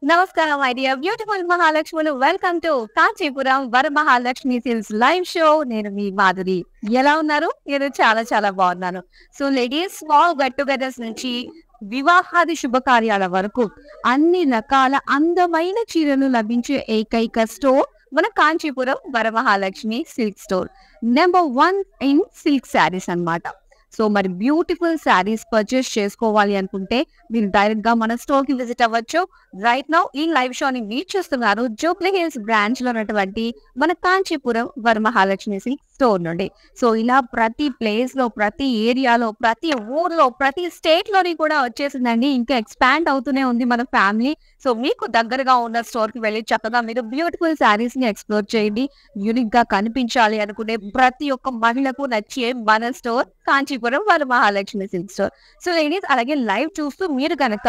నమస్కారం my dear beautiful మహాలక్ష్ములు. Welcome to Kanchipuram Varamahalakshmi silks live show. నేను మీ మాధురి. ఎలా ఉన్నారు? నేను చాలా చాలా బాగున్నాను. So ladies small get togethers నుంచి వివాహాది శుభకార్యాల వరకు అన్ని రకాల అందమైన చీరలు లభించే ఏకైక స్టోర్ మన Kanchipuram Varamahalakshmi silk store. Number 1 in silk saris అన్నమాట. సో మరి బ్యూటిఫుల్ శారీస్ పర్చేస్ చేసుకోవాలి అనుకుంటే మీరు డైరెక్ట్ గా మన స్టోర్ కి విజిట్ అవ్వచ్చు. రైట్ నౌ ఈ లైవ్ షో ని మీట్ చేస్తున్నారు జూబ్లీ హిల్స్ బ్రాంచ్ లో ఉన్నటువంటి మన కాంచీపురం వరమహాలక్ష్మి సిల్క్ స్టోర్ నుండి. సో ఇలా ప్రతి ప్లేస్ లో, ప్రతి ఏరియాలో, ప్రతి ఊర్లో, ప్రతి స్టేట్ లోని కూడా వచ్చేసిందండి. ఇంకా ఎక్స్పాండ్ అవుతూనే ఉంది మన ఫ్యామిలీ. సో మీకు దగ్గరగా ఉన్న స్టోర్ కి వెళ్ళి చక్కగా మీరు బ్యూటిఫుల్ శారీస్ ని ఎక్స్ప్లోర్ చేయండి. యూనిక్ గా కనిపించాలి అనుకునే ప్రతి ఒక్క మహిళకు నచ్చే మన store Kanchipuram Varamahalakshmi silk store. So ladies, అలాగే లైవ్ చూస్తూ మీరు కనుక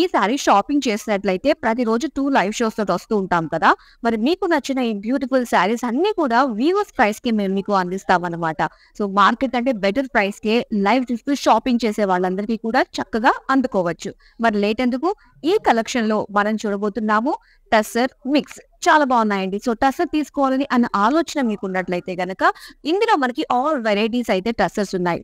ఈ సారీ షాపింగ్ చేసినట్లయితే ప్రతిరోజు 2 లైవ్ షోస్ తోటి వస్తూ ఉంటాం కదా. మరి మీకు నచ్చిన ఈ బ్యూటిఫుల్ శారీస్ అన్ని కూడా వీవర్స్ ప్రైస్ కి మేము మీకు అందిస్తాం అనమాట. సో మార్కెట్ అంటే బెటర్ ప్రైస్ కే లైవ్ చూస్తూ షాపింగ్ చేసే వాళ్ళందరికీ కూడా చక్కగా అందుకోవచ్చు. మరి లేట్ ఎందుకు, ఈ కలెక్షన్ లో మనం చూడబోతున్నాము టస్సర్ మిక్స్. చాలా బాగున్నాయండి. సో టస్సర్ తీసుకోవాలని అన్న ఆలోచన మీకు ఉన్నట్లయితే గనక ఇందులో మనకి ఆల్ వెరైటీస్ అయితే టస్సర్స్ ఉన్నాయి.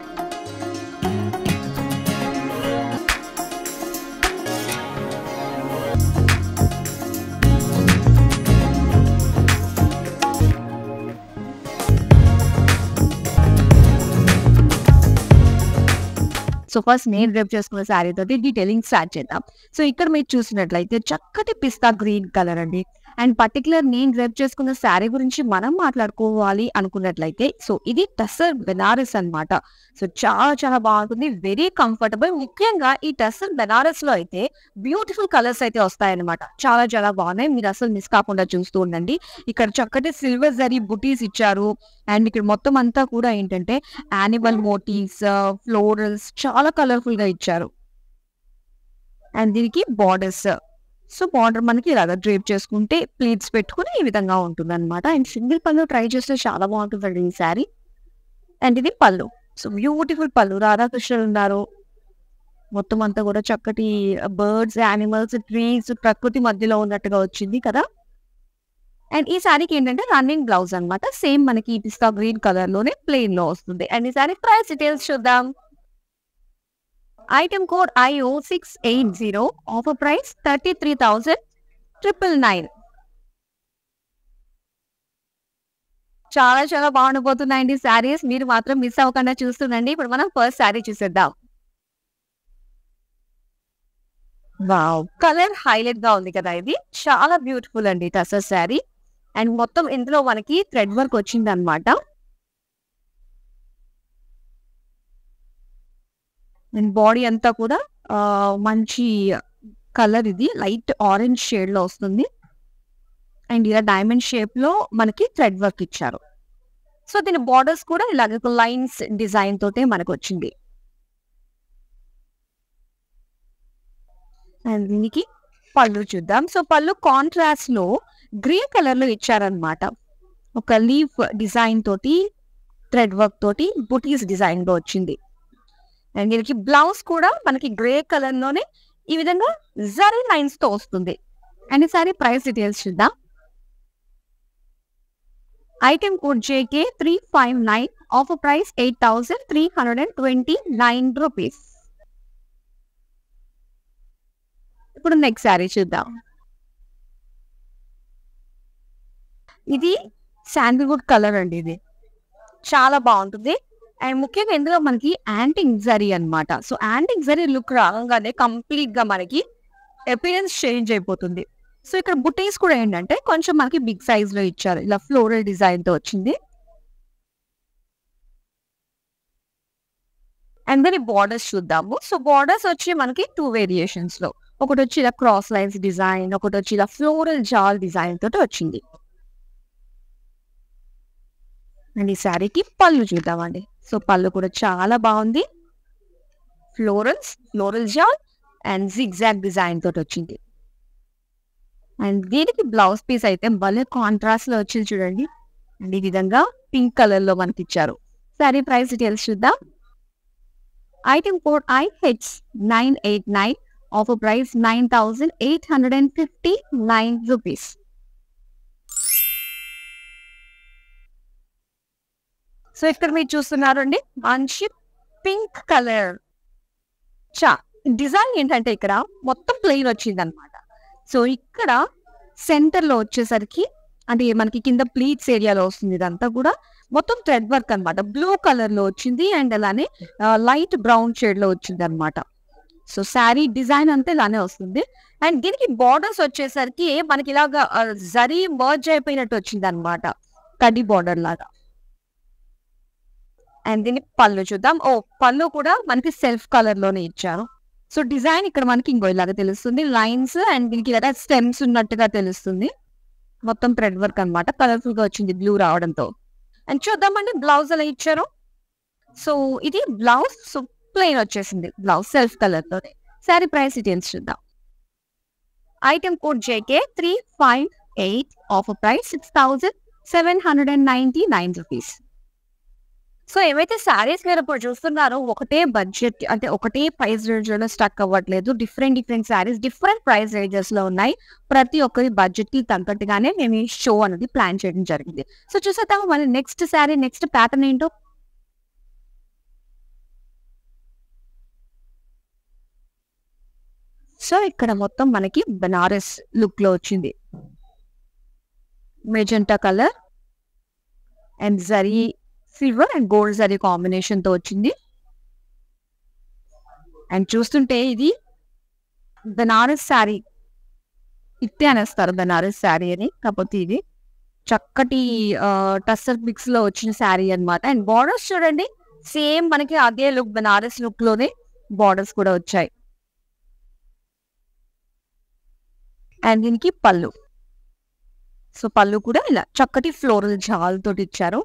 సో ఫస్ట్ నేను రేపు చేసుకున్న శారీ తోటి డీటెయిలింగ్ స్టార్ట్ చేద్దాం. సో ఇక్కడ మీరు చూసినట్లయితే చక్కటి పిస్తా గ్రీన్ కలర్ అండి. అండ్ పర్టికులర్ నేను రేపు చేసుకున్న శారీ గురించి మనం మాట్లాడుకోవాలి అనుకున్నట్లయితే సో ఇది టస్సర్ బెనారస్ అన్నమాట. సో చాలా చాలా బాగుంటుంది, వెరీ కంఫర్టబుల్. ముఖ్యంగా ఈ టస్సర్ బెనారస్ లో అయితే బ్యూటిఫుల్ కలర్స్ అయితే వస్తాయన్నమాట. చాలా చాలా బాగున్నాయి, మీరు అసలు మిస్ కాకుండా చూస్తూ ఉండండి. ఇక్కడ చక్కటి సిల్వర్ జరీ బుటీస్ ఇచ్చారు. అండ్ ఇక్కడ మొత్తం అంతా కూడా ఏంటంటే యానిమల్ మోటివ్స్, ఫ్లోరల్స్ చాలా కలర్ఫుల్ గా ఇచ్చారు. అండ్ దీనికి బార్డర్స్, సో బార్డర్ మనకి ఇలాగా డ్రేప్ చేసుకుంటే ప్లీట్స్ పెట్టుకుని ఈ విధంగా ఉంటుంది అనమాట. అండ్ సింగిల్ పళ్ళు ట్రై చేస్తే చాలా బాగుంటుందండి ఈ శారీ. అండ్ ఇది పళ్ళు, సో బ్యూటిఫుల్ పళ్ళు, రాధాకృష్ణులు ఉన్నారు. మొత్తం అంతా కూడా చక్కటి బర్డ్స్, యానిమల్స్, ట్రీస్, ప్రకృతి మధ్యలో ఉన్నట్టుగా వచ్చింది కదా. అండ్ ఈ శారీకి ఏంటంటే రన్నింగ్ బ్లౌజ్ అనమాట. సేమ్ మనకి పిస్తా గ్రీన్ కలర్ లోనే ప్లెయిన్ లో వస్తుంది. అండ్ ఈ శారీ ప్రైస్ డీటెయిల్స్ చూద్దాం. Item code IO680, offer price 33,999. చాలా చాలా బాగుండిపోతున్నాయండి శారీస్, మీరు మాత్రం మిస్ అవ్వకుండా చూస్తుండండి. ఇప్పుడు మనం ఫస్ట్ శారీ చూసేద్దాం. వావ్, కలర్ హైలైట్ గా ఉంది కదా. ఇది చాలా బ్యూటిఫుల్ అండి టసర్ శారీ. అండ్ మొత్తం ఇందులో మనకి థ్రెడ్ వర్క్ వచ్చింది అనమాట. అండ్ బాడీ అంతా కూడా మంచి కలర్, ఇది లైట్ ఆరెంజ్ షేడ్ లో వస్తుంది. అండ్ ఇలా డైమండ్ షేప్ లో మనకి థ్రెడ్ వర్క్ ఇచ్చారు. సో దీని బార్డర్స్ కూడా ఇలాగ లైన్స్ డిజైన్ తోటే మనకు వచ్చింది. అండ్ దీనికి పళ్ళు చూద్దాం. సో పళ్ళు కాంట్రాస్ట్ లో గ్రీన్ కలర్ లో ఇచ్చారనమాట. ఒక లీఫ్ డిజైన్ తోటి, థ్రెడ్ వర్క్ తోటి బుటీస్ డిజైన్ లో వచ్చింది. అండ్ దీనికి బ్లౌజ్ కూడా మనకి గ్రే కలర్ లోనే ఈ విధంగా జరీ లైన్స్ తో వస్తుంది. అండ్ ఈ సారీ ప్రైస్ డీటెయిల్స్ చూద్దాం. Item code JK359, offer price 8,329 rupees. ఇప్పుడు నెక్స్ట్ శారీ చూద్దాం. ఇది శాండిల్వుడ్ కలర్ అండి. ఇది చాలా బాగుంటుంది. అండ్ ముఖ్యంగా ఇందులో మనకి యాంటిక్ జరీ అన్నమాట. సో యాంటిక్ జరీ లుక్ రాగానే కంప్లీట్ గా మనకి అపియరెన్స్ చేంజ్ అయిపోతుంది. సో ఇక్కడ బుటీస్ కూడా ఏంటంటే కొంచెం మనకి బిగ్ సైజ్ లో ఇచ్చారు, ఇలా ఫ్లోరల్ డిజైన్ తో వచ్చింది. అండ్ దాని బార్డర్స్ చూద్దాము. సో బార్డర్స్ వచ్చి మనకి 2 వేరియేషన్స్ లో, ఒకటి వచ్చి ఇలా క్రాస్ లైన్స్ డిజైన్, ఒకటి వచ్చి ఇలా ఫ్లోరల్ జాల్ డిజైన్ తోటి వచ్చింది. అండ్ ఈ శారీకి పళ్ళు చూద్దామండి. సో పళ్ళు కూడా చాలా బాగుంది, ఫ్లోరల్ జాల్ అండ్ జిగ్జాగ్ డిజైన్ తోటి వచ్చింది. అండ్ దీనికి బ్లౌజ్ పీస్ అయితే భలే కాంట్రాస్ట్ లో వచ్చింది చూడండి. అండ్ ఈ విధంగా పింక్ కలర్ లో మనకి ఇచ్చారు. శారీ ప్రైస్ డీటెయిల్స్ చూద్దాం. Item code IH989, offer price 9,859 rupees. So ఇక్కడ మీరు చూస్తున్నారండి మంచి పింక్ కలర్. డిజైన్ ఏంటంటే ఇక్కడ మొత్తం ప్లెయిన్ వచ్చింది అనమాట. సో ఇక్కడ సెంటర్ లో వచ్చేసరికి అంటే మనకి కింద ప్లీట్స్ ఏరియాలో వస్తుంది. ఇదంతా కూడా మొత్తం థ్రెడ్ వర్క్ అనమాట. బ్లూ కలర్ లో వచ్చింది అండ్ అలానే లైట్ బ్రౌన్ షేడ్ లో వచ్చింది అనమాట. సో శారీ డిజైన్ అంతా ఇలానే వస్తుంది. అండ్ దీనికి బార్డర్స్ వచ్చేసరికి మనకి ఇలాగా జరీ మర్జ్ అయిపోయినట్టు వచ్చింది అనమాట, కడ్డీ బార్డర్ లాగా. అండ్ దీని పళ్ళు చూద్దాం. పళ్ళు కూడా మనకి సెల్ఫ్ కలర్ లోనే ఇచ్చారు. సో డిజైన్ ఇక్కడ మనకి ఇంకో ఇలాగా తెలుస్తుంది, లైన్స్ అండ్ దీనికి స్టెమ్స్ ఉన్నట్టుగా తెలుస్తుంది. మొత్తం థ్రెడ్ వర్క్ అనమాట, కలర్ఫుల్ గా వచ్చింది బ్లూ రావడంతో. అండ్ చూద్దామండి బ్లౌజ్ ఎలా ఇచ్చారు. సో ఇది బ్లౌజ్. సో ప్లెయిన్ వచ్చేసింది బ్లౌజ్ సెల్ఫ్ కలర్ తోనే. శారీ ప్రైస్ డీటెయిల్స్ చూద్దాం. Item code JK 358, offer price 6,799 rupees. So ఏవైతే శారీస్ మీరు ఇప్పుడు చూస్తున్నారో ఒకటే బడ్జెట్ అంటే ఒకటే ప్రైస్ రేంజ్ లో స్టక్ అవ్వట్లేదు. Different saris different price ranges లో ఉన్నాయి. ప్రతి ఒక్కరి బడ్జెట్ కి తగ్గట్టుగానే మేము ఈ షో అనేది ప్లాన్ చేయడం జరిగింది. సో చూసేద్దాము మన నెక్స్ట్ శారీ, నెక్స్ట్ ప్యాటర్న్ ఏంటో. సో ఇక్కడ మొత్తం మనకి బనారస్ లుక్ లో వచ్చింది. Magenta colour and zari silver and gold zari combination తో వచ్చింది. అండ్ చూస్తుంటే ఇది బనారస్ శారీ ఇట్టే అనేస్తారు, బనారస్ శారీ అని. కాకపోతే ఇది చక్కటి టస్సర్ మిక్స్ లో వచ్చిన శారీ అనమాట. అండ్ బార్డర్స్ చూడండి సేమ్ మనకి అదే లుక్, బనారస్ లుక్ లోనే బార్డర్స్ కూడా వచ్చాయి. అండ్ దీనికి పళ్ళు. సో పళ్ళు కూడా ఇలా చక్కటి ఫ్లోరల్ జాల్ తోటి ఇచ్చారు.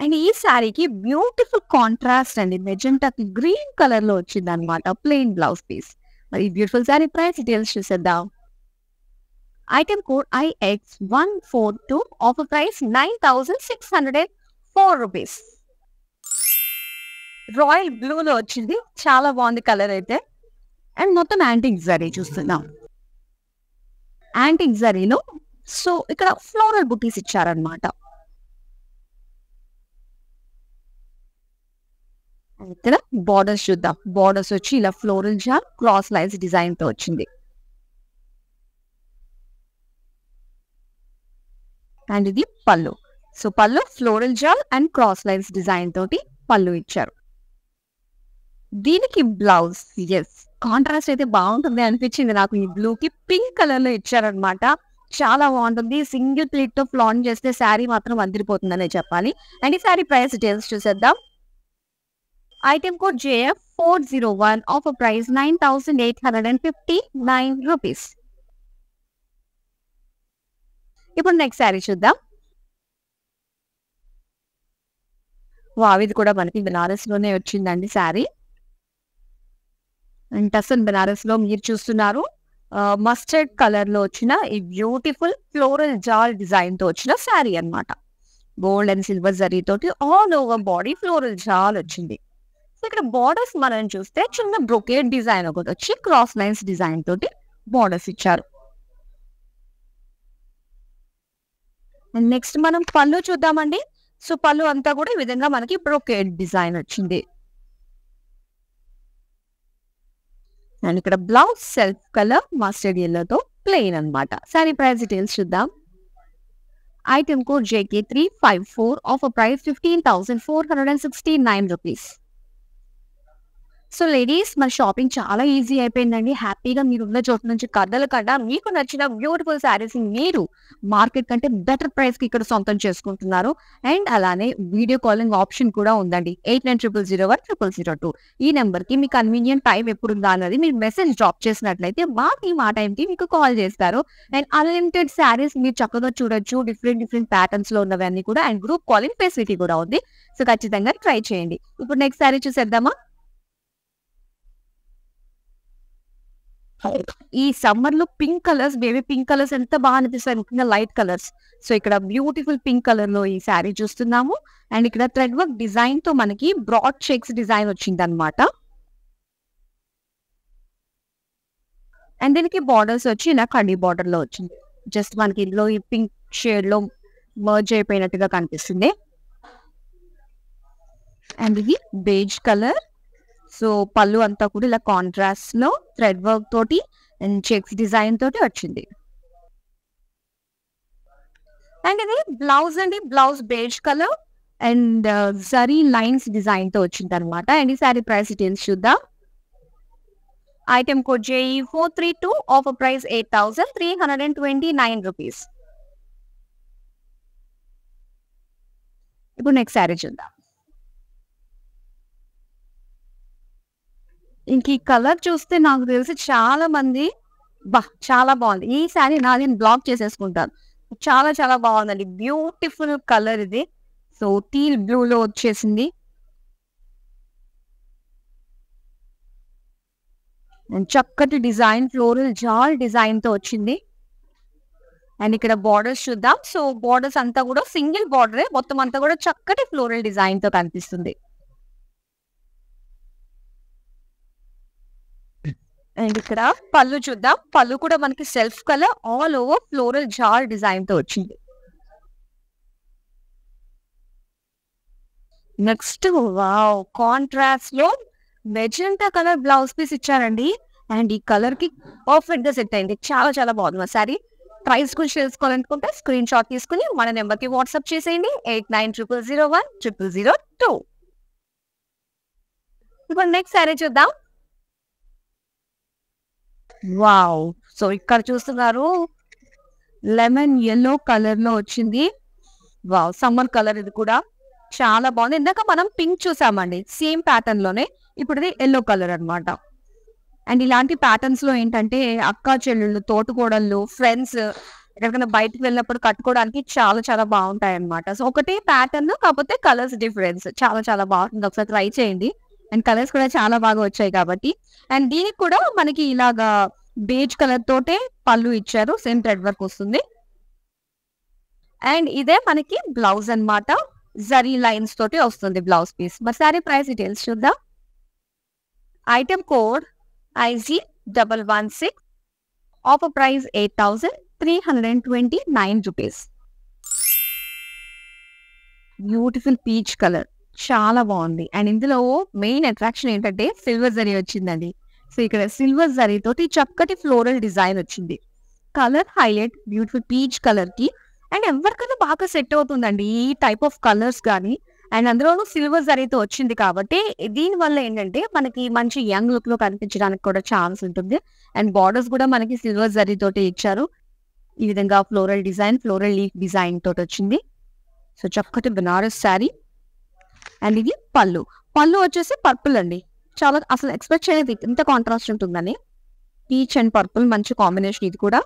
అండ్ ఈ శారీకి బ్యూటిఫుల్ కాంట్రాస్ట్ అండి, మెజెంటాకి గ్రీన్ కలర్ లో వచ్చింది అనమాట, ప్లెయిన్ బ్లౌజ్ పీస్. మరి బ్యూటిఫుల్ శారీ ప్రైస్ డీటెయిల్స్ చూసేద్దాం. Item code IX142, offer price 9,604 rupees. Royal blue లో వచ్చింది, చాలా బాగుంది కలర్ అయితే. అండ్ మొత్తం యాంటిక్ జరీ చూస్తున్నాం. యాంటిక్ జరీలో సో ఇక్కడ ఫ్లోరల్ బుటీస్ ఇచ్చారనమాట. ఇక్కడ బార్డర్స్ చూద్దాం. బార్డర్స్ వచ్చి ఇలా ఫ్లోరల్ జాల్ క్రాస్ లైన్స్ డిజైన్ తో వచ్చింది. అండ్ ఇది పళ్ళు. సో పళ్ళు ఫ్లోరల్ జాల్ అండ్ క్రాస్ లైన్స్ డిజైన్ తోటి పళ్ళు ఇచ్చారు. దీనికి బ్లౌజ్ కాంట్రాస్ట్ అయితే బాగుంటుంది అనిపించింది నాకు. ఈ బ్లూ కి పింక్ కలర్ లో ఇచ్చారనమాట, చాలా బాగుంటుంది. సింగిల్ ప్లీట్ తో ఫ్లాన్ చేస్తే శారీ మాత్రం అందిరిపోతుందనే చెప్పాలి. అండ్ ఈ శారీ ప్రైస్ డీటెయిల్స్ చూసేద్దాం. Item code JF401, offer price 9,859 rupees. ఇప్పుడు నెక్స్ట్ శారీ చూద్దాం. ఇది కూడా మనకి బనారస్ లోనే వచ్చిందండి శారీ. అండ్ టసన్ బనారస్ లో మీరు చూస్తున్నారు మస్టర్డ్ కలర్ లో వచ్చిన ఈ బ్యూటిఫుల్ ఫ్లోరల్ జాల్ డిజైన్ తో వచ్చిన శారీ అన్నమాట. గోల్డ్ అండ్ సిల్వర్ జరీ తోటి ఆల్ ఓవర్ బాడీ ఫ్లోరల్ జాల్ వచ్చింది. సో ఇక్కడ బార్డర్స్ మనం చూస్తే చిన్న బ్రొకేడ్ డిజైన్ ఒకటి వచ్చి క్రాస్ లైన్స్ డిజైన్ తోటి బార్డర్స్ ఇచ్చారు. అండ్ నెక్స్ట్ మనం పళ్ళు చూద్దామండి. సో పళ్ళు అంతా కూడా ఈ విధంగా మనకి బ్రొకేడ్ డిజైన్ వచ్చింది. అండ్ ఇక్కడ బ్లౌజ్ సెల్ఫ్ కలర్ మస్టర్డ్ ఎల్లోతో ప్లెయిన్ అన్నమాట. శారీ ప్రైస్ డీటెయిల్స్ చూద్దాం. Item code JK354, offer price 15,469 rupees. So ladies మన షాపింగ్ చాలా ఈజీ అయిపోయిందండి. హ్యాపీగా మీరు ఉన్న చోటు నుంచి కదలకుండా మీకు నచ్చిన బ్యూటిఫుల్ శారీస్ మీరు మార్కెట్ కంటే బెటర్ ప్రైస్ కి ఇక్కడ సొంతం చేసుకుంటున్నారు. అండ్ అలానే వీడియో కాలింగ్ ఆప్షన్ కూడా ఉందండి. 8900010002 ఈ నెంబర్ కి మీ కన్వీనియంట్ టైం ఎప్పుడు ఉందా అన్నది మీరు మెసేజ్ డ్రాప్ చేసినట్లయితే మా టీమ్ ఆ టైం కి మీకు కాల్ చేస్తారు. అండ్ అన్లిమిటెడ్ శారీస్ మీరు చక్కగా చూడొచ్చు, డిఫరెంట్ ప్యాటర్న్స్ లో ఉన్నవన్నీ కూడా. అండ్ గ్రూప్ కాలింగ్ ఫెసిలిటీ కూడా ఉంది. సో ఖచ్చితంగా ట్రై చేయండి. ఇప్పుడు నెక్స్ట్ శారీ చూసేద్దామా. ఈ సమ్మర్ లో pink colours, baby pink colours ఎంత బాగా అనిపిస్తాయి, ముఖ్యంగా లైట్ కలర్స్. సో ఇక్కడ బ్యూటిఫుల్ పింక్ కలర్ లో ఈ శారీ చూస్తున్నాము. అండ్ ఇక్కడ థ్రెడ్ వర్క్ డిజైన్ తో మనకి బ్రాడ్ చెక్స్ డిజైన్ వచ్చింది అనమాట. అండ్ దీనికి బార్డర్స్ వచ్చి ఇలా కడ్డీ బార్డర్ లో వచ్చింది. జస్ట్ మనకి ఇందులో ఈ పింక్ షేడ్ లో మర్జ్ అయిపోయినట్టుగా కనిపిస్తుంది. అండ్ ఇది బేజ్ కలర్. సో పళ్ళు అంతా కూడా ఇలా కాంట్రాస్ట్ లో థ్రెడ్ వర్క్ తోటి అండ్ చెక్స్ డిజైన్ తోటి వచ్చింది. అండ్ ఇది బ్లౌజ్ అండి. Blouse beige colour and zari lines design తో వచ్చింది అనమాట. అండ్ ఈ సారీ ప్రైస్ డీటెయిల్స్ చూద్దాం. Item code JE432, offer price 8,329 rupees. ఇప్పుడు నెక్స్ట్ సారీ చూద్దాం. ఇంక ఈ కలర్ చూస్తే నాకు తెలిసి చాలా మంది చాలా బాగుంది ఈ సారీ, నాది బ్లాక్ చేసేసుకుంటాను. చాలా చాలా బాగుందండి. బ్యూటిఫుల్ కలర్ ఇది. సో టీల్ బ్లూ లో వచ్చేసింది. చక్కటి డిజైన్, ఫ్లోరల్ జాల్ డిజైన్ తో వచ్చింది. అండ్ ఇక్కడ బార్డర్స్ చూద్దాం. సో బార్డర్స్ అంతా కూడా సింగిల్ బార్డరే, మొత్తం అంతా కూడా చక్కటి ఫ్లోరల్ డిజైన్ తో కనిపిస్తుంది. అండ్ ఇక్కడ పళ్ళు చూద్దాం. పళ్ళు కూడా మనకి self colour all over floral జాల్ డిజైన్ తో వచ్చింది. నెక్స్ట్ వావ్, కాంట్రాస్ట్ లో మెజెంటా కలర్ బ్లౌజ్ పీస్ ఇచ్చారండి. అండ్ ఈ కలర్ కి పర్ఫెక్ట్ గా సెట్ అయింది. చాలా చాలా బాగుంది. సారీ ప్రైస్ గురించి తెలుసుకోవాలనుకుంటే స్క్రీన్ షాట్ తీసుకుని మన నెంబర్ కి వాట్సాప్ చేసేయండి. 8900010002. ఇప్పుడు నెక్స్ట్ సారీ చూద్దాం. వావ్, సో ఇక్కడ చూస్తున్నారు లెమన్ ఎల్లో కలర్ లో వచ్చింది. వావ్, సమ్మర్ కలర్ ఇది కూడా చాలా బాగుంది. ఇందాక మనం పింక్ చూసామండి సేమ్ ప్యాటర్న్ లోనే, ఇప్పుడు ఇది ఎల్లో కలర్ అన్నమాట. అండ్ ఇలాంటి ప్యాటర్న్స్ లో ఏంటంటే అక్క చెల్లెళ్ళు, తోటకోడళ్ళు, ఫ్రెండ్స్ ఎక్కడికైనా బయటకు వెళ్ళినప్పుడు కట్టుకోవడానికి చాలా చాలా బాగుంటాయి అన్నమాట. సో ఒకటే ప్యాటర్న్ కాకపోతే కలర్స్ డిఫరెన్స్. చాలా చాలా బాగుంటుంది, ఒకసారి ట్రై చేయండి. అండ్ కలర్స్ కూడా చాలా బాగా వచ్చాయి కాబట్టి. అండ్ దీనికి కూడా మనకి ఇలాగా బేజ్ కలర్ తోటే పళ్ళు ఇచ్చారు, సేమ్ థ్రెడ్ వర్క్ వస్తుంది. అండ్ ఇదే మనకి బ్లౌజ్ అన్నమాట. జరీ లైన్స్ తోటి వస్తుంది బ్లౌజ్ పీస్. మరి సారీ ప్రైస్ డీటెయిల్స్ చూద్దాం. Item code IG116, offer price 8,329 rupees. Beautiful peach colour, చాలా బాగుంది. అండ్ ఇందులో మెయిన్ అట్రాక్షన్ ఏంటంటే సిల్వర్ జరీ వచ్చిందండి. సో ఇక్కడ సిల్వర్ జరీ తోటి చక్కటి ఫ్లోరల్ డిజైన్ వచ్చింది. Colour highlight beautiful peach colour కి. అండ్ ఎవరికైనా బాగా సెట్ అవుతుందండి ఈ టైప్ ఆఫ్ కలర్స్ కానీ. అండ్ అందులోనూ సిల్వర్ జరీతో వచ్చింది కాబట్టి దీని వల్ల ఏంటంటే మనకి మంచి యంగ్ లుక్ లో కనిపించడానికి కూడా ఛాన్స్ ఉంటుంది. అండ్ బార్డర్స్ కూడా మనకి సిల్వర్ జరీ తోటి ఇచ్చారు. ఈ విధంగా floral design, floral leaf design తోటి వచ్చింది. సో చక్కటి బనారస్ శారీ. అండ్ ఇది పళ్ళు. పళ్ళు వచ్చేసి పర్పుల్ అండి. చాలా అసలు ఎక్స్పెక్ట్ చేయలేదు ఇంత కాంట్రాస్ట్ ఉంటుందని. పీచ్ అండ్ పర్పుల్ మంచి కాంబినేషన్ ఇది కూడా.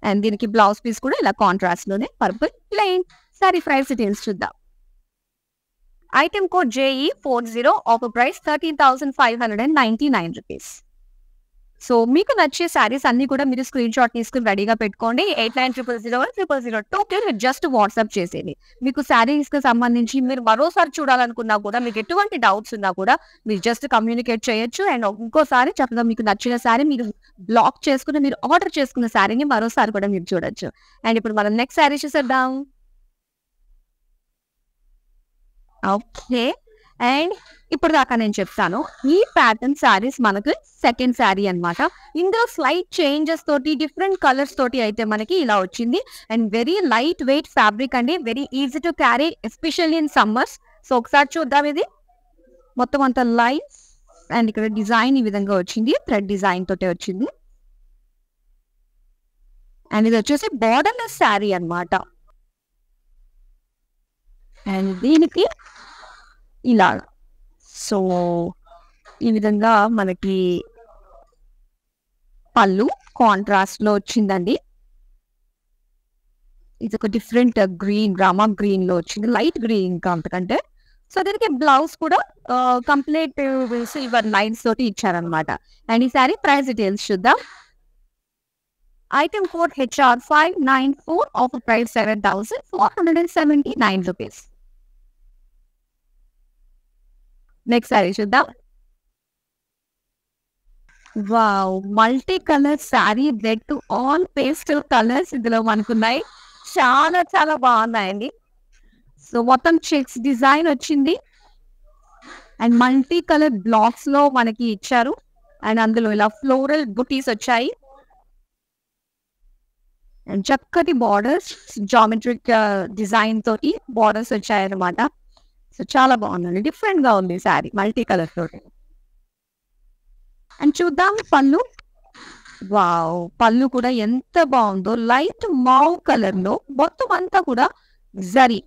అండ్ దీనికి బ్లౌజ్ పీస్ కూడా ఇలా కాంట్రాస్ట్ లోనే purple plain. Sari price details చూద్దాం. Item code JE40, offer price 13,599 rupees. So మీకు నచ్చే శారీస్ అన్ని కూడా మీరు స్క్రీన్ షాట్ తీసుకుని రెడీగా పెట్టుకోండి. 8900010002 మీరు జస్ట్ వాట్సాప్ చేసేది. మీకు శారీస్ కి సంబంధించి మీరు మరోసారి చూడాలనుకున్నా కూడా, మీకు ఎటువంటి డౌట్స్ ఉన్నా కూడా మీరు జస్ట్ కమ్యూనికేట్ చేయొచ్చు. అండ్ ఇంకోసారి చక్కగా మీకు నచ్చిన శారీ మీరు బ్లాక్ చేసుకుని మీరు ఆర్డర్ చేసుకున్న శారీని మరోసారి కూడా మీరు చూడొచ్చు. అండ్ ఇప్పుడు మనం నెక్స్ట్ శారీ చూసేద్దాం. ఓకే, అండ్ ఇప్పుడు దాకా నేను చెప్తాను ఈ ప్యాటర్న్ శారీస్ మనకు సెకండ్ శారీ అన్నమాట. ఇందులో స్లైట్ చేంజెస్ తోటి డిఫరెంట్ కలర్స్ తోటి అయితే మనకి ఇలా వచ్చింది. And very light weight fabric అండి, very easy to carry especially in summers. So ఒకసారి చూద్దాం. ఇది మొత్తం అంతా లైన్స్ అండ్ ఇక్కడ డిజైన్ ఈ విధంగా వచ్చింది, థ్రెడ్ డిజైన్ తోటే వచ్చింది. అండ్ ఇది వచ్చేసి బార్డర్లెస్ శారీ అన్నమాట. అండ్ దీనికి ఇలా సో ఈ విధంగా మనకి పళ్ళు కాంట్రాస్ట్ లో వచ్చిందండి. ఇది ఒక డిఫరెంట్ గ్రీన్, రామా గ్రీన్ లో వచ్చింది, లైట్ గ్రీన్ ఇంకా అంతకంటే. సో దీనికి బ్లౌజ్ కూడా కంప్లీట్ సిల్వర్ లైన్స్ తోటి ఇచ్చారనమాట. అండ్ ఈ సారీ ప్రైస్ డీటెయిల్స్ చూద్దాం. Item code HR594, offer price 7,479 rupees. Next sari చూద్దాం. Wow! Multi colour sari red to all pastel colours ఇందులో మనకున్నాయి. చాలా చాలా బాగున్నాయండి. సో మొత్తం చెక్స్ డిజైన్ వచ్చింది. అండ్ మల్టీ కలర్ బ్లాక్స్ లో మనకి ఇచ్చారు. అండ్ అందులో ఇలా ఫ్లోరల్ బుటీస్ వచ్చాయి. అండ్ చక్కటి బార్డర్స్ జామెట్రిక్ డిజైన్ తోటి బార్డర్స్ వచ్చాయన్నమాట. సో చాలా బాగుందండి. డిఫరెంట్ గా ఉంది శారీ మల్టీ కలర్ తోటి. అండ్ చూద్దాం పళ్ళు. వావ్! పళ్ళు కూడా ఎంత బాగుందో లైట్ మావ్ కలర్ లో మొత్తం అంతా కూడా జరీ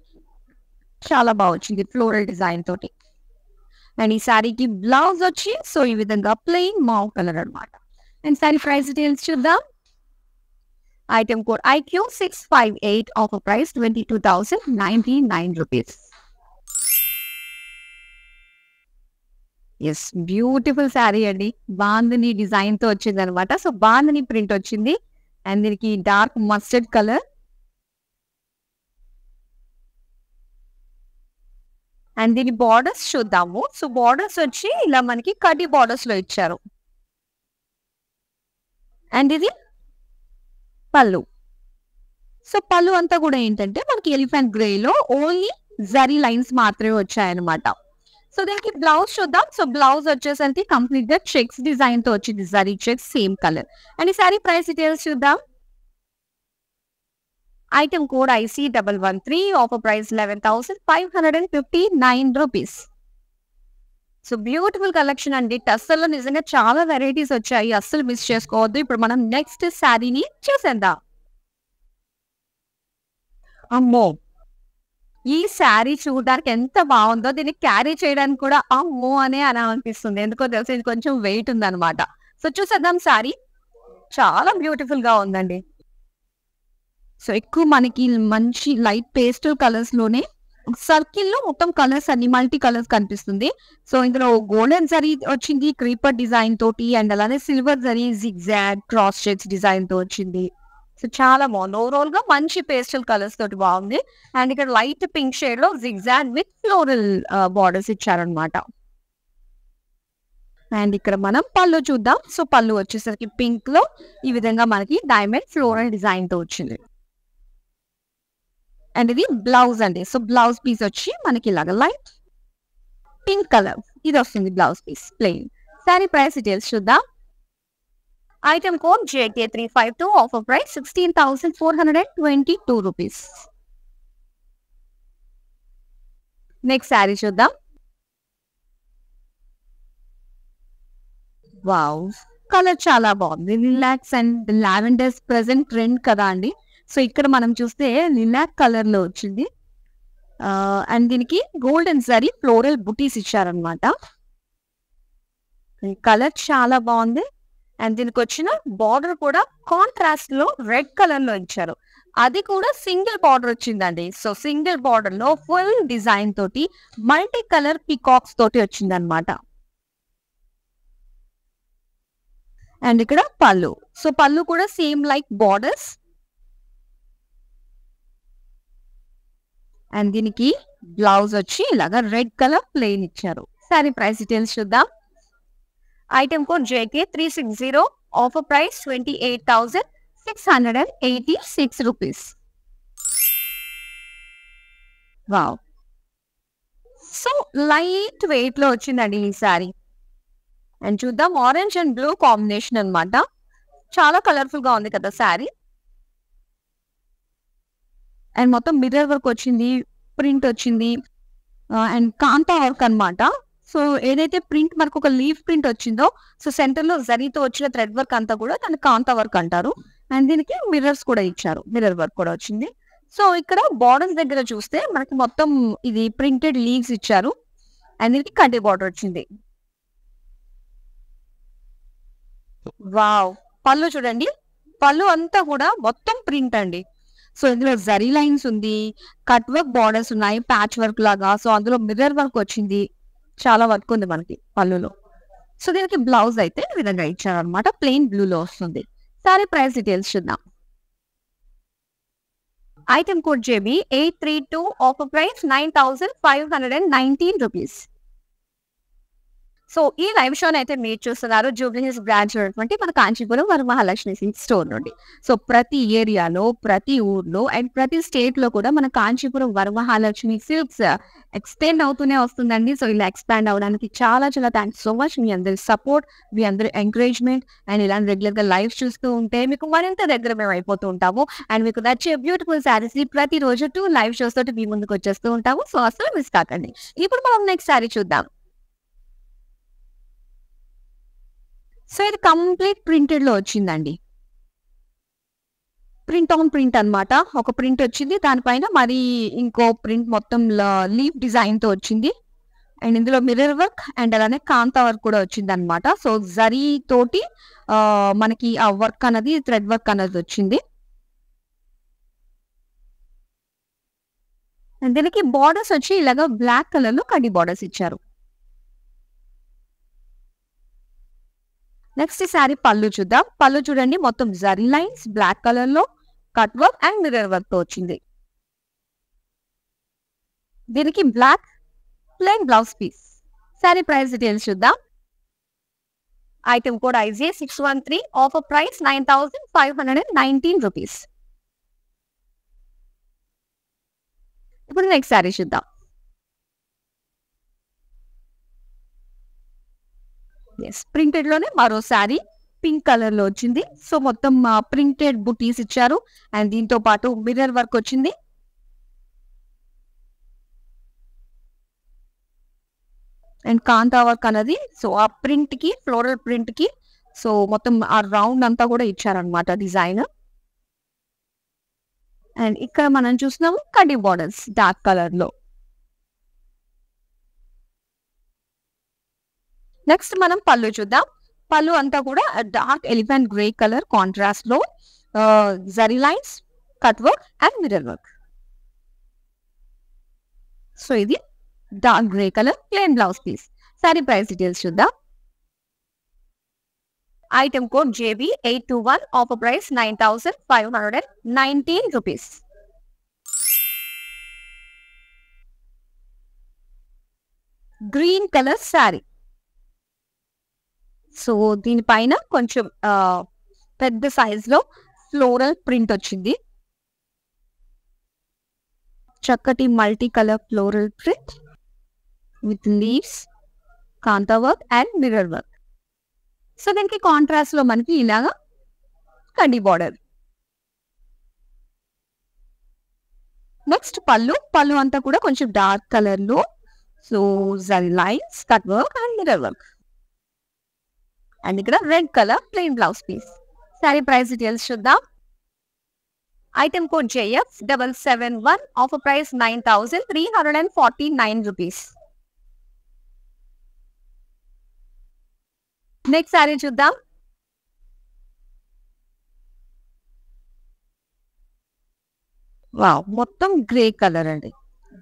చాలా బాగా వచ్చింది ఫ్లోరల్ డిజైన్ తోటి. అండ్ ఈ శారీకి బ్లౌజ్ వచ్చి సో ఈ విధంగా ప్లెయిన్ మావ్ కలర్ అన్నమాట. అండ్ శారీ ప్రైస్ డీటెయిల్స్ చూద్దాం. Item code IQ658 offer price 22,099 rupees. Yes beautiful sari అండి. బాందిని డిజైన్ తో వచ్చింది అనమాట. సో బాందిని ప్రింట్ వచ్చింది. అండ్ దీనికి డార్క్ మస్టర్డ్ కలర్. అండ్ దీని బార్డర్స్ చూద్దాము. సో బార్డర్స్ వచ్చి ఇలా మనకి కడ్డీ బార్డర్స్ లో ఇచ్చారు. అండ్ ఇది పళ్ళు. సో పళ్ళు అంతా కూడా ఏంటంటే మనకి ఎలిఫెంట్ గ్రే లో ఓన్లీ జరీ లైన్స్ మాత్రమే వచ్చాయన్నమాట. సో దీనికి బ్లౌజ్ చూద్దాం. సో బ్లౌజ్ వచ్చేసరికి కంప్లీట్ గా చెక్స్ డిజైన్ తో వచ్చింది. Zari checks same colour. And ఈ సారీ ప్రైస్ డీటెయిల్స్ చూద్దాం. Item code IC113 offer price 11,559 rupees. So beautiful collection అండి. టస్సర్లో నిజంగా చాలా వెరైటీస్ వచ్చాయి. అస్సలు మిస్ చేసుకోవద్దు. ఇప్పుడు మనం నెక్స్ట్ శారీని చూసేద్దాం. అమ్మో! ఈ శారీ చూడడానికి ఎంత బాగుందో దీన్ని క్యారీ చేయడానికి కూడా అమ్మో అనే అనిపిస్తుంది. ఎందుకో తెలుసు ఇది కొంచెం వెయిట్ ఉందన్నమాట. సో చూసేద్దాం శారీ. చాలా బ్యూటిఫుల్ గా ఉందండి. సో ఎక్కువ మనకి మంచి లైట్ పేస్టల్ కలర్స్ లోనే సర్కిల్ లో మొత్తం కలర్స్ అన్ని మల్టీ కలర్స్ కనిపిస్తుంది. సో ఇందులో గోల్డెన్ జరీ వచ్చింది క్రీపర్ డిజైన్ తోటి. అండ్ అలానే silver zari zigzag cross checks design తో వచ్చింది. సో చాలా బాగుంది. ఓవరాల్ గా మంచి పేస్టల్ కలర్స్ తోటి బాగుంది. అండ్ ఇక్కడ లైట్ పింక్ షేడ్ లో జిగ్జాగ్ విత్ ఫ్లోరల్ బార్డర్స్ ఇచ్చారనమాట. అండ్ ఇక్కడ మనం పళ్ళు చూద్దాం. సో పళ్ళు వచ్చేసరికి పింక్ లో ఈ విధంగా మనకి డైమండ్ ఫ్లోరల్ డిజైన్ తో వచ్చింది. అండ్ ఇది బ్లౌజ్ అండి. సో బ్లౌజ్ పీస్ వచ్చి మనకి ఇలాగ లైట్ పింక్ కలర్ ఇది వస్తుంది blouse piece plain. Sari price details చూద్దాం. Item code JK352 offer price 16,422 rupees. Next sari చూద్దాం. వావ్! కలర్ చాలా బాగుంది. Lilacs and lavenders present trend కదా అండి. సో ఇక్కడ మనం చూస్తే లిలాక్ కలర్ లో వచ్చింది. అండ్ దీనికి గోల్డెన్ జరీ ఫ్లోరల్ బుటీస్ ఇచ్చారనమాట. కలర్ చాలా బాగుంది. అండ్ దీనికి వచ్చిన బార్డర్ కూడా కాంట్రాస్ట్ లో రెడ్ కలర్ లో ఇచ్చారు. అది కూడా సింగిల్ బార్డర్ వచ్చిందండి. సో సింగిల్ బార్డర్ లో ఫుల్ డిజైన్ తోటి మల్టీ కలర్ పికాక్స్ తోటి వచ్చింది అనమాట. అండ్ ఇక్కడ పళ్ళు. సో పళ్ళు కూడా సేమ్ లైక్ బార్డర్స్. అండ్ దీనికి బ్లౌజ్ వచ్చి ఇలాగా రెడ్ కలర్ ప్లెయిన్ ఇచ్చారు. సారీ ప్రైస్ డీటెయిల్స్ చూద్దాం. Item code JK360 offer price 28,686 rupees. Wow! So light weight లో వచ్చిందండి ఈ సారీ. అండ్ చూద్దాం ఆరెంజ్ అండ్ బ్లూ కాంబినేషన్ అన్నమాట. చాలా కలర్ఫుల్ గా ఉంది కదా సారీ. అండ్ మొత్తం మిర్రర్ వర్క్ వచ్చింది, ప్రింట్ వచ్చింది అండ్ కాంతా వర్క్ అన్నమాట. సో ఏదైతే ప్రింట్ మనకు ఒక లీఫ్ ప్రింట్ వచ్చిందో సో సెంటర్ లో జరీతో వచ్చిన థ్రెడ్ వర్క్ అంతా కూడా దాన్ని కాంతా వర్క్ అంటారు. అండ్ దీనికి మిర్రర్స్ కూడా ఇచ్చారు, మిర్రర్ వర్క్ కూడా వచ్చింది. సో ఇక్కడ బార్డర్స్ దగ్గర చూస్తే మనకి మొత్తం ఇది ప్రింటెడ్ లీవ్స్ ఇచ్చారు. అండ్ దీనికి కడ్డీ బార్డర్ వచ్చింది. వావ్! పళ్ళు చూడండి, పళ్ళు అంతా కూడా మొత్తం ప్రింట్ అండి. సో ఇందులో జరీ లైన్స్ ఉంది, కట్ వర్క్ బార్డర్స్ ఉన్నాయి, ప్యాచ్ వర్క్ లాగా. సో అందులో మిర్రర్ వర్క్ వచ్చింది, చాలా వర్క్ ఉంది మనకి పళ్ళులో. సో దీనికి బ్లౌజ్ అయితే ఈ విధంగా ఇచ్చారనమాట, ప్లెయిన్ బ్లూ లో వస్తుంది. సారీ ప్రైస్ డీటెయిల్స్ చూద్దాం. Item code JB832 offer price 9,519 rupees. So ఈ లైవ్ షోని అయితే మీరు చూస్తున్నారు జూబ్లీ హిల్స్ బ్రాంచ్ ఉన్నటువంటి మన కాంచీపురం వరమహాలక్ష్మి సిల్క్స్ స్టోర్ నుండి. సో ప్రతి ఏరియాలో, ప్రతి ఊర్లో అండ్ ప్రతి స్టేట్ లో కూడా మన కాంచీపురం వరమహాలక్ష్మి సిల్క్స్ ఎక్స్టెండ్ అవుతూనే వస్తుందండి. సో ఇలా ఎక్స్పాండ్ అవడానికి చాలా చాలా థ్యాంక్స్ సో మచ్. మీ అందరి సపోర్ట్, మీ అందరి ఎంకరేజ్మెంట్ అండ్ ఇలాంటి రెగ్యులర్ గా లైవ్ చూస్తూ ఉంటే మీకు మరింత దగ్గర మేము అయిపోతూ ఉంటాము. అండ్ మీకు నచ్చే బ్యూటిఫుల్ శారీస్ ని ప్రతిరోజు 2 లైవ్ షోస్ తోటి మీ ముందుకు వచ్చేస్తూ ఉంటాము. సో అసలు మిస్ కాకండి. ఇప్పుడు మనం నెక్స్ట్ శారీ చూద్దాం. సో ఇది కంప్లీట్ ప్రింటెడ్ లో వచ్చిందండి. ప్రింట్ ఆన్ ప్రింట్ అన్నమాట. ఒక ప్రింట్ వచ్చింది, దానిపైన మరి ఇంకో ప్రింట్ మొత్తం లీఫ్ డిజైన్ తో వచ్చింది. అండ్ ఇందులో మిర్రర్ వర్క్ అండ్ అలానే కాంతా వర్క్ కూడా వచ్చింది అనమాట. సో జరీ తోటి మనకి ఆ వర్క్ అన్నది, థ్రెడ్ వర్క్ అన్నది వచ్చింది. అండ్ దీనికి బార్డర్స్ వచ్చి ఇలాగా బ్లాక్ కలర్ లో కడ్డీ బార్డర్స్ ఇచ్చారు. నెక్స్ట్ శారీ పళ్ళు చూద్దాం. పళ్ళు చూడండి, మొత్తం జరీ లైన్స్ బ్లాక్ కలర్ లో cut work and mirror work తో వచ్చింది. దీనికి black plain blouse piece. Sari price details చూద్దాం. Item code IJ 613, offer price 9,519 rupees. ఇప్పుడు నెక్స్ట్ శారీ చూద్దాం. ప్రింటెడ్ లోనే మరో శారీ పింక్ కలర్ లో వచ్చింది. సో మొత్తం ప్రింటెడ్ బుటీస్ ఇచ్చారు అండ్ దీంతో పాటు మిర్రర్ వర్క్ వచ్చింది. అండ్ కాంతా వర్క్ అన్నది, సో ఆ ప్రింట్ కి, ఫ్లోరల్ ప్రింట్ కి సో మొత్తం ఆ రౌండ్ అంతా కూడా ఇచ్చారనమాట డిజైన్. అండ్ ఇక్కడ మనం చూస్తున్నాము కడ్డీ బార్డర్స్ డార్క్ కలర్ లో. నెక్స్ట్ మనం పళ్ళు చూద్దాం. పళ్ళు అంతా కూడా dark elephant grey colour contrast లో zari lines, cut work and mirror work. So ఇది dark grey colour plain blouse piece. Sari price details చూద్దాం. Item code JB 821, offer price 9,519 rupees. Green colour sari. So దీనిపైన కొంచెం పెద్ద సైజ్ లో ఫ్లోరల్ ప్రింట్ వచ్చింది. చక్కటి multi colour floral print with leaves, kantha work and mirror work. So దీనికి contrast లో మనకి ఇలాగా కడ్డీ బార్డర్. నెక్స్ట్ పళ్ళు. పళ్ళు అంతా కూడా కొంచెం డార్క్ కలర్ లో so zari lines, cut work and mirror work. And ఇక్కడ red colour plain blouse piece. Sari price details చూద్దాం. Item code JF 771, offer price 9,349 rupees. Next sari చూద్దాం. వావ్, మొత్తం గ్రే కలర్ అండి.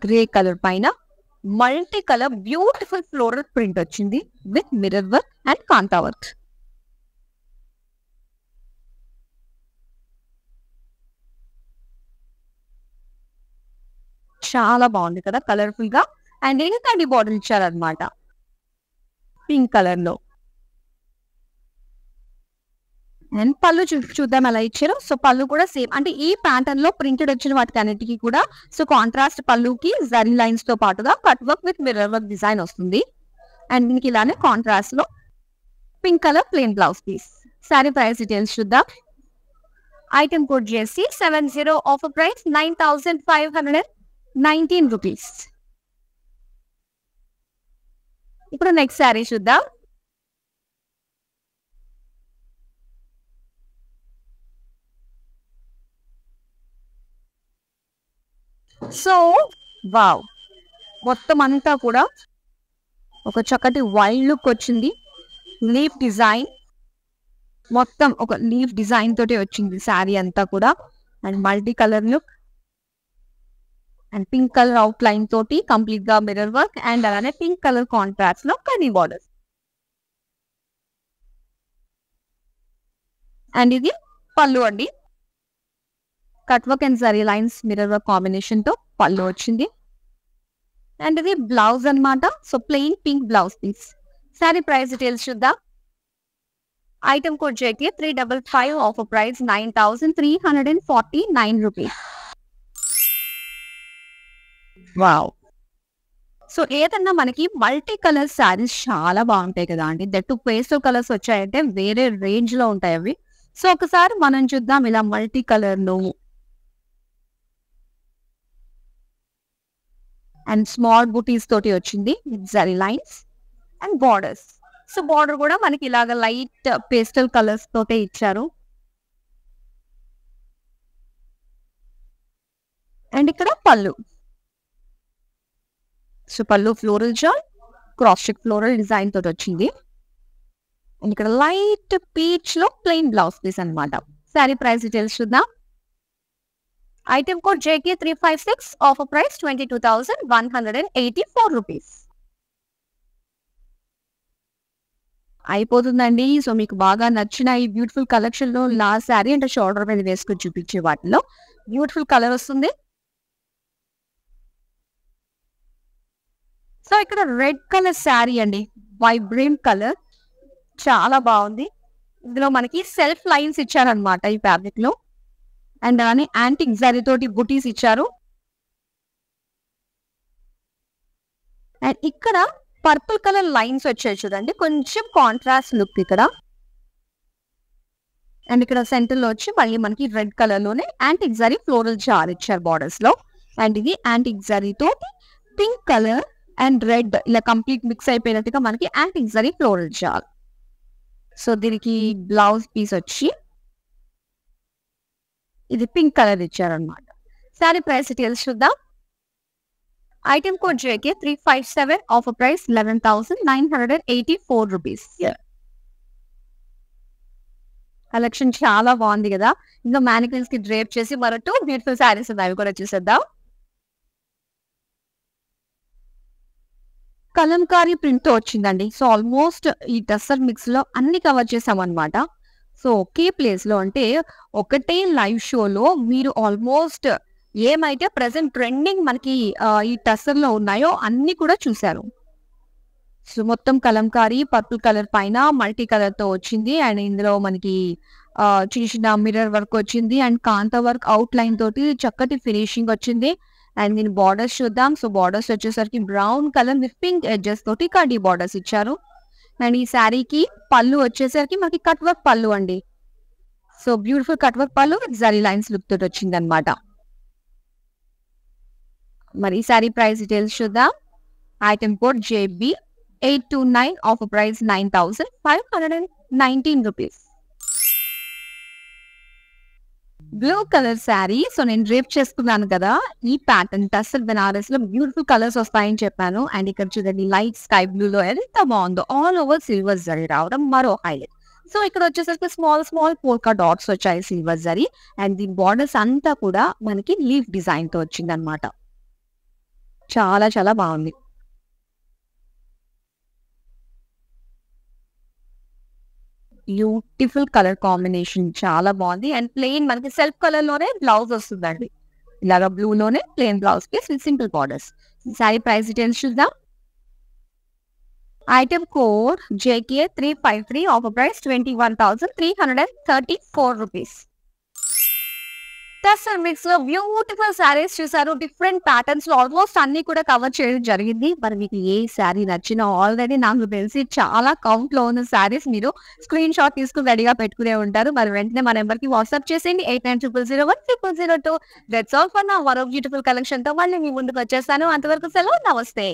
గ్రే కలర్ పైన multi colour beautiful floral print వచ్చింది with mirror work and kantha work. చాలా బాగుంది కదా కలర్ఫుల్ గా. అండ్ ఇంకా కడ్డీ బార్డర్ ఇచ్చారనమాట పింక్ కలర్ లో. అండ్ పళ్ళు చూద్దాం ఎలా ఇచ్చారు. సో పళ్ళు కూడా సేమ్, అంటే ఈ ప్యాటర్న్ లో ప్రింటెడ్ వచ్చిన వాటికి అన్నిటికీ కూడా సో కాంట్రాస్ట్ పళ్ళుకి జరీ లైన్స్ తో పాటుగా cut work with mirror work design వస్తుంది. అండ్ దీనికి ఇలానే కాంట్రాస్ట్ లో pink colour plain blouse piece. Sari price details చూద్దాం. Item code JC 70, offer price 9,519 rupees. ఇప్పుడు నెక్స్ట్ సారీ చూద్దాం. సో వావ్, మొత్తం అంతా కూడా ఒక చక్కటి వైల్డ్ లుక్ వచ్చింది. లీఫ్ డిజైన్, మొత్తం ఒక లీఫ్ డిజైన్ తోటి వచ్చింది శారీ అంతా కూడా. And multi colour look and pink colour outline తోటి కంప్లీట్ గా మిర్రర్ వర్క్ అండ్ అలానే పింక్ కలర్ కాంట్రాస్ట్ లో కనీ బార్డర్స్. అండ్ ఇది పళ్ళు అండి. Cut work and zari lines mirror work combination తో పళ్ళు వచ్చింది. అండ్ ఇది బ్లౌజ్ అన్నమాట. So plain pink blouse piece. Sari price details చూద్దాం. Item code JK 355, offer price 9,349 rupees. Wow. So ఏదన్నా మనకి మల్టీ కలర్ శారీస్ చాలా బాగుంటాయి కదా అండి. దట్టు పేస్టల్ కలర్స్ వచ్చాయంటే వేరే రేంజ్ లో ఉంటాయి అవి. సో ఒకసారి మనం చూద్దాం ఇలా మల్టీ కలర్ లో అండ్ స్మాల్ బూటీస్ తోటి వచ్చింది with zari lines and borders. So border కూడా మనకి ఇలాగ లైట్ పేస్టల్ కలర్స్ తోటే ఇచ్చారు. అండ్ ఇక్కడ పళ్ళు. సో పళ్ళు ఫ్లోరల్ జాల్ క్రాస్ చెక్ ఫ్లోరల్ డిజైన్ తోటి వచ్చింది. అండ్ ఇక్కడ లైట్ పీచ్ లో ప్లెయిన్ బ్లౌజ్ పీస్ అన్నమాట. సారీ ప్రైస్ డీటెయిల్స్ చూద్దాం. Item code JK 356, offer price 22,184 rupees. అయిపోతుందండి. సో మీకు బాగా నచ్చిన ఈ బ్యూటిఫుల్ కలెక్షన్ లో లాస్ట్ శారీ అంటే షోల్డర్ మీద వేసుకొని చూపించే వాటిలో బ్యూటిఫుల్ కలర్ వస్తుంది. సో ఇక్కడ రెడ్ కలర్ శారీ అండి, వైబ్రెంట్ కలర్, చాలా బాగుంది. ఇందులో మనకి సెల్ఫ్ లైన్స్ ఇచ్చారనమాట ఈ ఫ్యాబ్రిక్ లో. అండ్ అలానే యాంటిక్ జరీ తోటి బుటీస్ ఇచ్చారు. అండ్ ఇక్కడ పర్పుల్ కలర్ లైన్స్ వచ్చాయి చూడండి, కొంచెం కాంట్రాస్ట్ లుక్ ఇక్కడ. అండ్ ఇక్కడ సెంటర్ లో వచ్చి మళ్ళీ మనకి రెడ్ కలర్ లోనే యాంటిక్ జరీ ఫ్లోరల్ జార్ ఇచ్చారు బార్డర్స్ లో. అండ్ ఇది యాంటిక్ జరీ తోటి పింక్ కలర్ అండ్ రెడ్ ఇలా కంప్లీట్ మిక్స్ అయిపోయినట్టుగా మనకి యాంటిక్ జరీ ఫ్లోరల్ జార్. సో దీనికి బ్లౌజ్ పీస్ వచ్చి ఇది పింక్ కలర్ ఇచ్చారనమాట. సారీ ప్రైస్ డీటెయిల్స్ చూద్దాం. Item code JK 357, offer price 11,984 rupees. Collection చాలా బాగుంది కదా. ఇంకా మ్యానిక్విన్స్ కి డ్రేప్ చేసి మరో 2 బ్యూటిఫుల్ శారీస్ ఉన్నాయి, అవి కూడా చూసేద్దాం. కలంకారీ ప్రింట్ తో వచ్చిందండి. సో ఆల్మోస్ట్ ఈ టస్సర్ మిక్స్ లో అన్ని కవర్ చేసాం అనమాట. సో ఒకే ప్లేస్ లో అంటే ఒకటే లైవ్ షోలో మీరు ఆల్మోస్ట్ ఏమైతే ప్రెసెంట్ ట్రెండింగ్ మనకి ఈ టస్సర్ లో ఉన్నాయో అన్ని కూడా చూసారు. సో మొత్తం కలంకారీ పర్పుల్ కలర్ పైన మల్టీ కలర్ తో వచ్చింది. అండ్ ఇందులో మనకి చిన్న చిన్న మిర్రర్ వర్క్ వచ్చింది అండ్ కాంత వర్క్ అవుట్ లైన్ తోటి చక్కటి ఫినిషింగ్ వచ్చింది. అండ్ దీని బార్డర్స్ చూద్దాం. సో బార్డర్స్ వచ్చేసరికి brown colour with pink edges తోటి కడ్డీ బార్డర్స్ ఇచ్చారు. అండ్ ఈ శారీకి పళ్ళు వచ్చేసరికి మనకి కట్ వర్క్ పళ్ళు అండి. సో బ్యూటిఫుల్ కట్ వర్క్ పళ్ళు జరీ లైన్స్ లుక్ తోటి వచ్చింది అనమాట. మరి ఈ శారీ ప్రైస్ డీటెయిల్స్ చూద్దాం. Item code JB 829, offer price 9,519 rupees. Blue colour sari. So నేను డ్రేప్ చేసుకున్నాను కదా, ఈ ప్యాటర్న్ టస్సర్ బెనారస్ లో బ్యూటిఫుల్ కలర్స్ వస్తాయని చెప్పాను. అండ్ ఇక్కడ చూడండి లైట్ స్కై బ్లూ లో ఎంత బాగుందో, ఆల్ ఓవర్ సిల్వర్ జరీ రావడం మరో హైలైట్. సో ఇక్కడ వచ్చేసరికి స్మాల్ స్మాల్ పోల్కా డాట్స్ వచ్చాయి సిల్వర్ జరీ. అండ్ దీని బార్డర్స్ అంతా కూడా మనకి లీఫ్ డిజైన్ తో వచ్చింది అనమాట. చాలా చాలా బాగుంది. బ్యూటిఫుల్ కలర్ కాంబినేషన్, చాలా బాగుంది. అండ్ ప్లెయిన్ మనకి సెల్ఫ్ కలర్ లోనే బ్లౌజ్ వస్తుందండి. ఇలాగా బ్లూ లోనే plain blouse piece with simple borders. Sari price details చూద్దాం. Item code JK 353, offer price 21,334 rupees. Tussar mix లో బ్యూటిఫుల్ శారీస్ చూసారు. డిఫరెంట్ ప్యాటర్న్స్ లో ఆల్మోస్ట్ అన్ని కూడా కవర్ చేయడం జరిగింది. మరి మీకు ఏ శారీ నచ్చినా ఆల్రెడీ నాకు తెలిసి చాలా కౌంట్ లో ఉన్న శారీస్ మీరు స్క్రీన్ షాట్ తీసుకుని రెడీగా పెట్టుకునే ఉంటారు. మరి వెంటనే మా నెంబర్ కి వాట్సాప్ చేసేయండి 8900010002. That's all for now. మరో బ్యూటిఫుల్ కలెక్షన్ తో మళ్ళీ మీ ముందుకు వచ్చేస్తాను. అంతవరకు సెలవు, నమస్తే.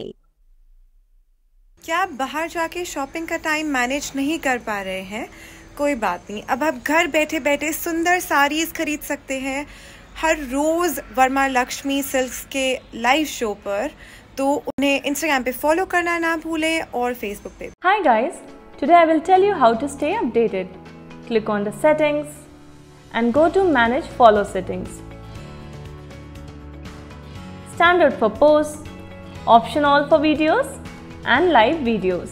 क्या आप बाहर जाके शॉपिंग का टाइम मैनेज नहीं कर पा रहे हैं? कोई बात नहीं, अब आप घर बैठे बैठे सुंदर साड़ीज खरीद सकते हैं हर रोज वर्मा लक्ष्मी सिल्क्स के लाइव शो पर. तो उन्हें इंस्टाग्राम पे फॉलो करना ना भूलें और फेसबुक पे. Hi guys, today I will tell you how to stay updated. Click on the settings and go to manage follow settings. Standard for posts, option all for videos and live videos.